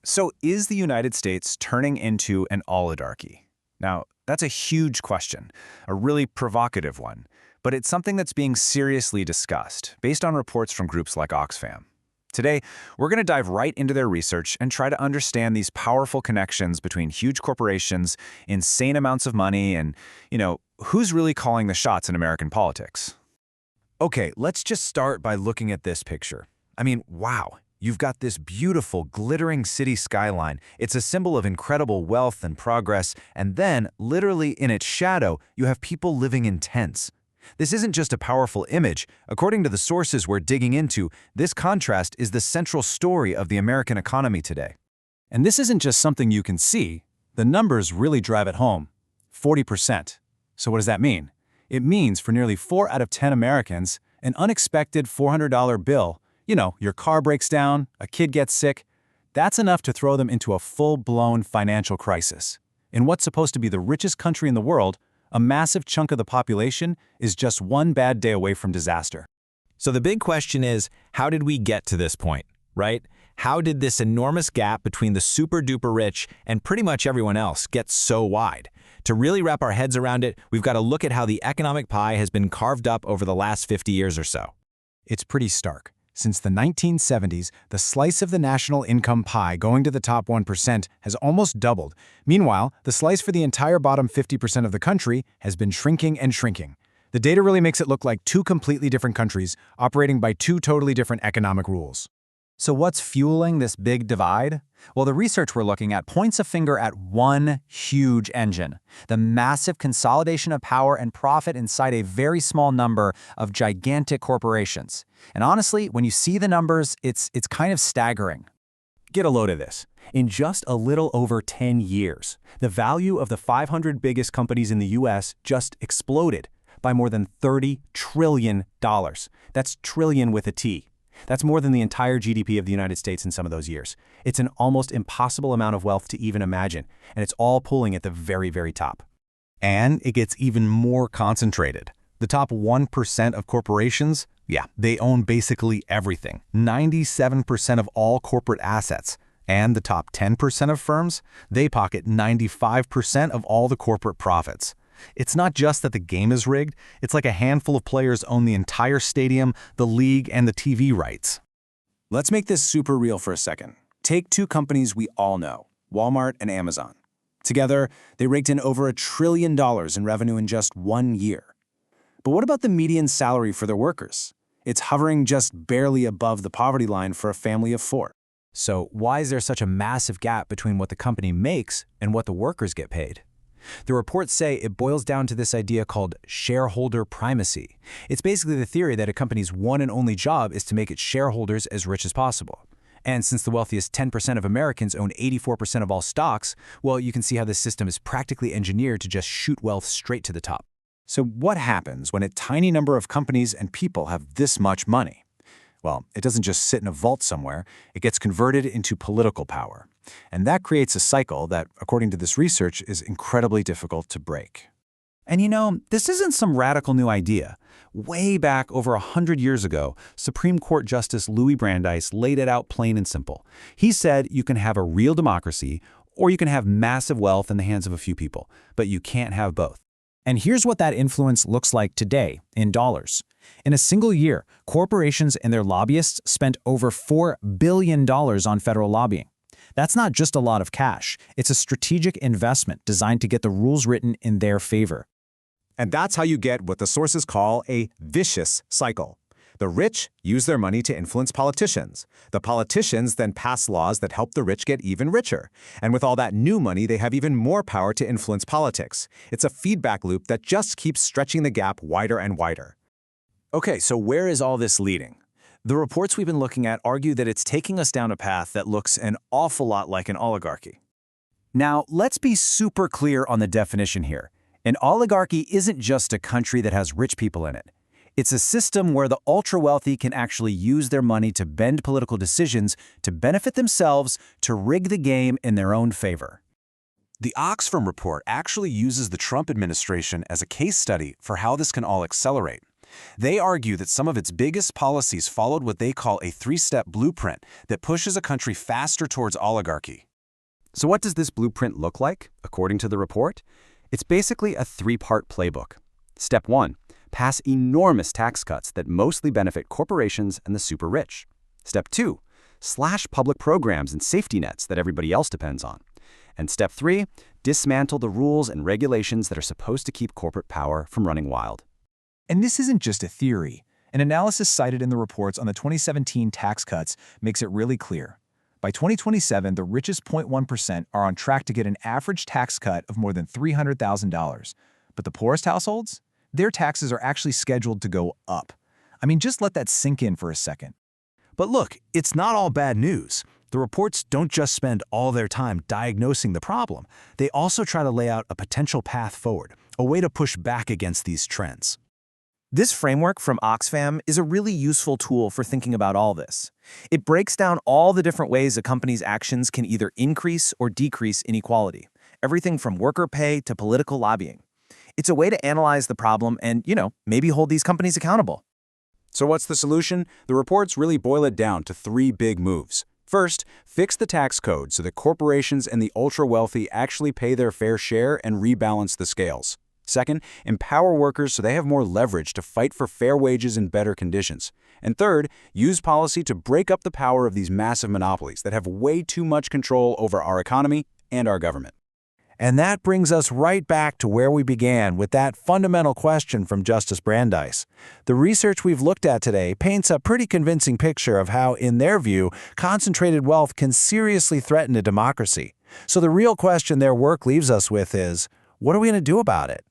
So is the United States turning into an oligarchy? Now, that's a huge question, a really provocative one, but it's something that's being seriously discussed based on reports from groups like Oxfam. Today, we're going to dive right into their research and try to understand these powerful connections between huge corporations, insane amounts of money, and, who's really calling the shots in American politics. Okay, let's just start by looking at this picture. I mean, wow. You've got this beautiful, glittering city skyline. It's a symbol of incredible wealth and progress, and then, literally in its shadow, you have people living in tents. This isn't just a powerful image. According to the sources we're digging into, this contrast is the central story of the American economy today. And this isn't just something you can see. The numbers really drive it home. 40%. So what does that mean? It means for nearly 4 out of 10 Americans, an unexpected $400 bill, your car breaks down, a kid gets sick, that's enough to throw them into a full-blown financial crisis. In what's supposed to be the richest country in the world, a massive chunk of the population is just one bad day away from disaster. So the big question is, how did we get to this point, right? How did this enormous gap between the super-duper rich and pretty much everyone else get so wide? To really wrap our heads around it, we've got to look at how the economic pie has been carved up over the last 50 years or so. It's pretty stark. Since the 1970s, the slice of the national income pie going to the top 1% has almost doubled. Meanwhile, the slice for the entire bottom 50% of the country has been shrinking and shrinking. The data really makes it look like two completely different countries operating by two totally different economic rules. So what's fueling this big divide? Well, the research we're looking at points a finger at one huge engine, the massive consolidation of power and profit inside a very small number of gigantic corporations. And honestly, when you see the numbers, it's kind of staggering. Get a load of this. In just a little over 10 years, the value of the 500 biggest companies in the US just exploded by more than $30 trillion. That's trillion with a T. That's more than the entire GDP of the United States in some of those years. It's an almost impossible amount of wealth to even imagine, and it's all pooling at the very, very top. And it gets even more concentrated. The top 1% of corporations, they own basically everything, 97% of all corporate assets. And the top 10% of firms, they pocket 95% of all the corporate profits. It's not just that the game is rigged, it's like a handful of players own the entire stadium, the league, and the TV rights. Let's make this super real for a second. Take two companies we all know, Walmart and Amazon. Together, they raked in over $1 trillion in revenue in just 1 year. But what about the median salary for their workers? It's hovering just barely above the poverty line for a family of 4. So why is there such a massive gap between what the company makes and what the workers get paid? The reports say it boils down to this idea called shareholder primacy. It's basically the theory that a company's one and only job is to make its shareholders as rich as possible. And since the wealthiest 10% of Americans own 84% of all stocks, well, you can see how this system is practically engineered to just shoot wealth straight to the top. So what happens when a tiny number of companies and people have this much money? Well, it doesn't just sit in a vault somewhere, it gets converted into political power. And that creates a cycle that, according to this research, is incredibly difficult to break. And this isn't some radical new idea. Way back over 100 years ago, Supreme Court Justice Louis Brandeis laid it out plain and simple. He said you can have a real democracy, or you can have massive wealth in the hands of a few people, but you can't have both. And here's what that influence looks like today in dollars. In a single year, corporations and their lobbyists spent over $4 billion on federal lobbying. That's not just a lot of cash. It's a strategic investment designed to get the rules written in their favor. And that's how you get what the sources call a vicious cycle. The rich use their money to influence politicians. The politicians then pass laws that help the rich get even richer. And with all that new money, they have even more power to influence politics. It's a feedback loop that just keeps stretching the gap wider and wider. Okay, so where is all this leading? The reports we've been looking at argue that it's taking us down a path that looks an awful lot like an oligarchy. Now, let's be super clear on the definition here. An oligarchy isn't just a country that has rich people in it. It's a system where the ultra-wealthy can actually use their money to bend political decisions, to benefit themselves, to rig the game in their own favor. The Oxfam report actually uses the Trump administration as a case study for how this can all accelerate. They argue that some of its biggest policies followed what they call a three-step blueprint that pushes a country faster towards oligarchy. So what does this blueprint look like, according to the report? It's basically a three-part playbook. Step 1. Pass enormous tax cuts that mostly benefit corporations and the super rich. Step 2. Slash public programs and safety nets that everybody else depends on. And Step 3. Dismantle the rules and regulations that are supposed to keep corporate power from running wild. And this isn't just a theory. An analysis cited in the reports on the 2017 tax cuts makes it really clear. By 2027, the richest 0.1% are on track to get an average tax cut of more than $300,000. But the poorest households? Their taxes are actually scheduled to go up. I mean, just let that sink in for a second. But look, it's not all bad news. The reports don't just spend all their time diagnosing the problem. They also try to lay out a potential path forward, a way to push back against these trends. This framework from Oxfam is a really useful tool for thinking about all this. It breaks down all the different ways a company's actions can either increase or decrease inequality, everything from worker pay to political lobbying. It's a way to analyze the problem and, maybe hold these companies accountable. So what's the solution? The reports really boil it down to three big moves. First, fix the tax code so that corporations and the ultra-wealthy actually pay their fair share and rebalance the scales. Second, empower workers so they have more leverage to fight for fair wages and better conditions. And third, use policy to break up the power of these massive monopolies that have way too much control over our economy and our government. And that brings us right back to where we began with that fundamental question from Justice Brandeis. The research we've looked at today paints a pretty convincing picture of how, in their view, concentrated wealth can seriously threaten a democracy. So the real question their work leaves us with is, what are we going to do about it?